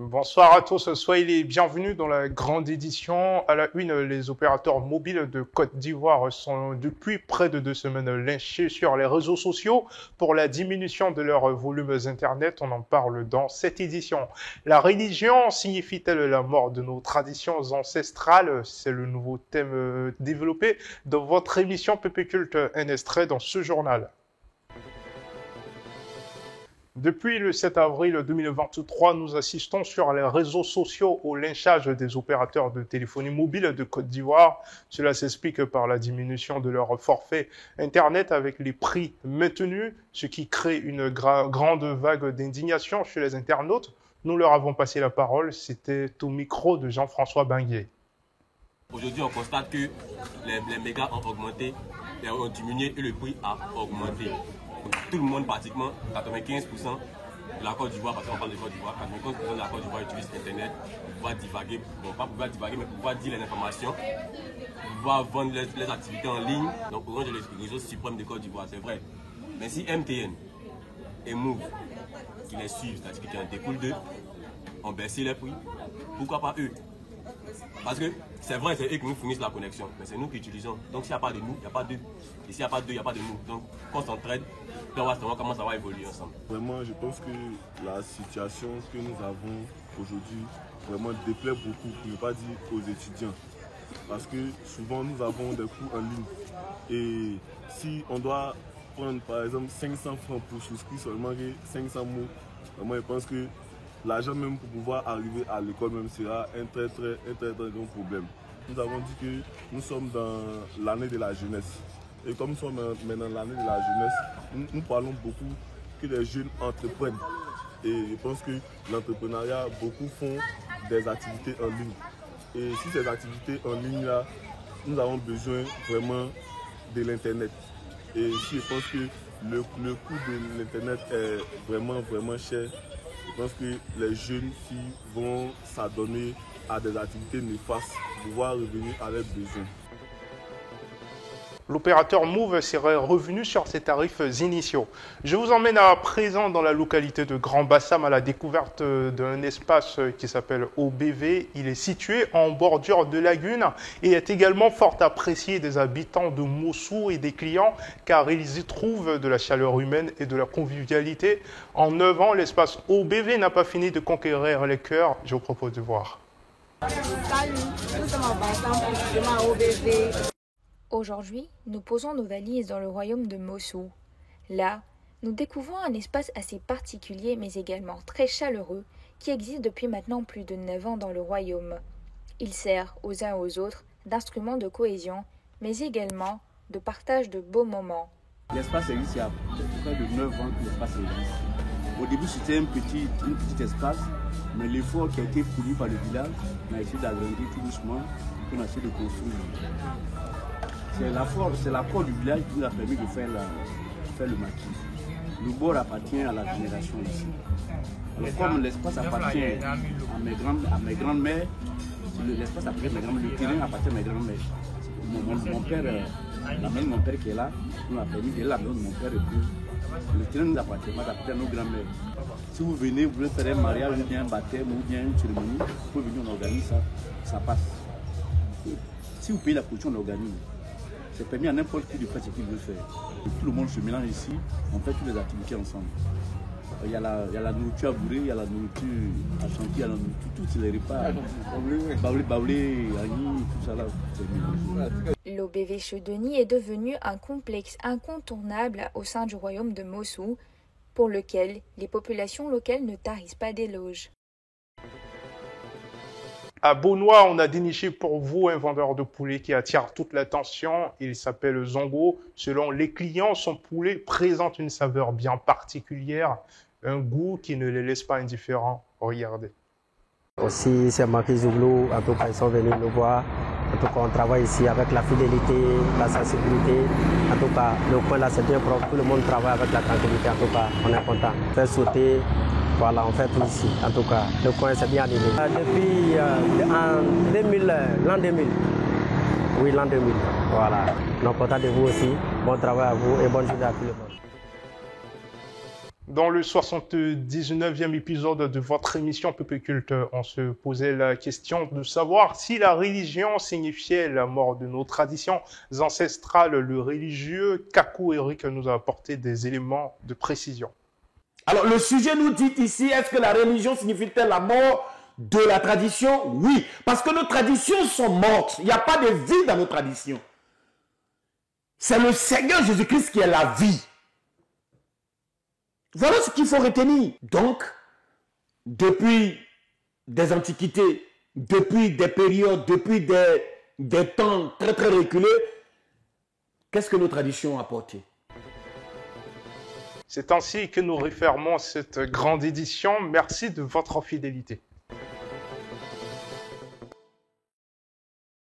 Bonsoir à tous, soyez les bienvenus dans la grande édition. À la une, les opérateurs mobiles de Côte d'Ivoire sont depuis près de 2 semaines lynchés sur les réseaux sociaux pour la diminution de leurs volumes Internet. On en parle dans cette édition. La religion signifie-t-elle la mort de nos traditions ancestrales? C'est le nouveau thème développé dans votre émission Pépé Culte, un extrait dans ce journal. Depuis le 7 avril 2023, nous assistons sur les réseaux sociaux au lynchage des opérateurs de téléphonie mobile de Côte d'Ivoire. Cela s'explique par la diminution de leur forfait Internet avec les prix maintenus, ce qui crée une grande vague d'indignation chez les internautes. Nous leur avons passé la parole, c'était au micro de Jean-François Binguier. Aujourd'hui, on constate que les mégas ont augmenté, ont diminué et le prix a augmenté. Tout le monde, pratiquement 95% de la Côte d'Ivoire, parce qu'on parle de Côte d'Ivoire, 95% de la Côte d'Ivoire utilise Internet pour pouvoir divaguer, bon, pas pour pouvoir divaguer, mais pour pouvoir dire les informations, pour pouvoir vendre les activités en ligne. Donc, Orange est le réseau suprême de Côte d'Ivoire, c'est vrai. Mais si MTN et Move, qui les suivent, c'est-à-dire qui en découlent d'eux, ont baissé les prix, pourquoi pas eux? Parce que c'est vrai, c'est eux qui nous fournissent la connexion, mais c'est nous qui utilisons. Donc s'il n'y a pas de nous, il n'y a pas d'eux. Et s'il n'y a pas d'eux, il n'y a pas de nous. Donc qu'on s'entraide, puis on va savoir comment ça va évoluer ensemble. Vraiment, je pense que la situation que nous avons aujourd'hui vraiment déplaît beaucoup, pour ne pas dire aux étudiants. Parce que souvent nous avons des cours en ligne. Et si on doit prendre par exemple 500 francs pour souscrire seulement 500 mots, vraiment je pense que l'argent même pour pouvoir arriver à l'école même sera un très grand problème. Nous avons dit que nous sommes dans l'année de la jeunesse. Et comme nous sommes maintenant dans l'année de la jeunesse, nous parlons beaucoup que les jeunes entreprennent. Et je pense que l'entrepreneuriat, beaucoup font des activités en ligne. Et si ces activités en ligne là, nous avons besoin vraiment de l'Internet. Et si je pense que le coût de l'Internet est vraiment cher, je pense que les jeunes filles vont s'adonner à des activités néfastes pour pouvoir revenir à leurs besoins. L'opérateur Move serait revenu sur ses tarifs initiaux. Je vous emmène à présent dans la localité de Grand Bassam à la découverte d'un espace qui s'appelle OBV. Il est situé en bordure de lagune et est également fort apprécié des habitants de Mossou et des clients car ils y trouvent de la chaleur humaine et de la convivialité. En 9 ans, l'espace OBV n'a pas fini de conquérir les cœurs. Je vous propose de voir. Salut, nous sommes en Bassam pour justement à OBV. Aujourd'hui, nous posons nos valises dans le royaume de Mossou. Là, nous découvrons un espace assez particulier mais également très chaleureux qui existe depuis maintenant plus de 9 ans dans le royaume. Il sert aux uns aux autres d'instrument de cohésion mais également de partage de beaux moments. L'espace existe il y a près de 9 ans que l'espace existe. Au début, c'était un petit espace, mais l'effort qui a été fourni par le village, on a essayé d'agrandir tout doucement, on a essayé de construire. C'est l'apport du village qui nous a permis de faire le maquis. Le bord appartient à la génération ici. Alors, comme l'espace appartient à mes grandes-mères, l'espace appartient à mes grandes-mères, le terrain appartient à mes grandes-mères. Mon père, la maison de mon père qui est là, nous a permis de la maison de mon père et le terrain nous appartient, ça appartient à nos grands-mères. Si vous venez, vous voulez faire un mariage, ou bien un baptême, ou bien une cérémonie, vous pouvez venir, on organise ça, ça passe. Si vous payez la caution, on organise. C'est permis à n'importe qui de faire ce qu'il veut faire. Tout le monde se mélange ici, on fait toutes les activités ensemble. Il y a la nourriture à bourrer, il y a la nourriture à chanter, il y a la nourriture, tous les repas. Baoulé, Agni, tout ça là. L'OBV Chedeni est devenu un complexe incontournable au sein du royaume de Mossou, pour lequel les populations locales ne tarissent pas d'éloges. À Beaunois, on a déniché pour vous un vendeur de poulet qui attire toute l'attention. Il s'appelle Zongo. Selon les clients, son poulet présente une saveur bien particulière, un goût qui ne les laisse pas indifférents. Regardez. Aussi, c'est Marquis Zouglou, en tout cas, ils sont venus nous voir. En tout cas, on travaille ici avec la fidélité, la sensibilité. En tout cas, le coin là, c'est bien propre. Tout le monde travaille avec la tranquillité. En tout cas, on est content. Faire sauter. Voilà, on fait tout ici. En tout cas, le coin c'est bien animé. Depuis l'an 2000. Oui, l'an 2000. Voilà. Donc, content de vous aussi. Bon travail à vous et bonne journée à tout le monde. Dans le 79e épisode de votre émission Peuple Culte, on se posait la question de savoir si la religion signifiait la mort de nos traditions ancestrales. Le religieux Kakou Eric nous a apporté des éléments de précision. Alors le sujet nous dit ici, est-ce que la religion signifie-t-elle la mort de la tradition? Oui, parce que nos traditions sont mortes. Il n'y a pas de vie dans nos traditions. C'est le Seigneur Jésus-Christ qui est la vie. Voilà ce qu'il faut retenir. Donc, depuis des antiquités, depuis des périodes, depuis des temps très très reculés, qu'est-ce que nos traditions ont apporté? C'est ainsi que nous refermons cette grande édition. Merci de votre fidélité.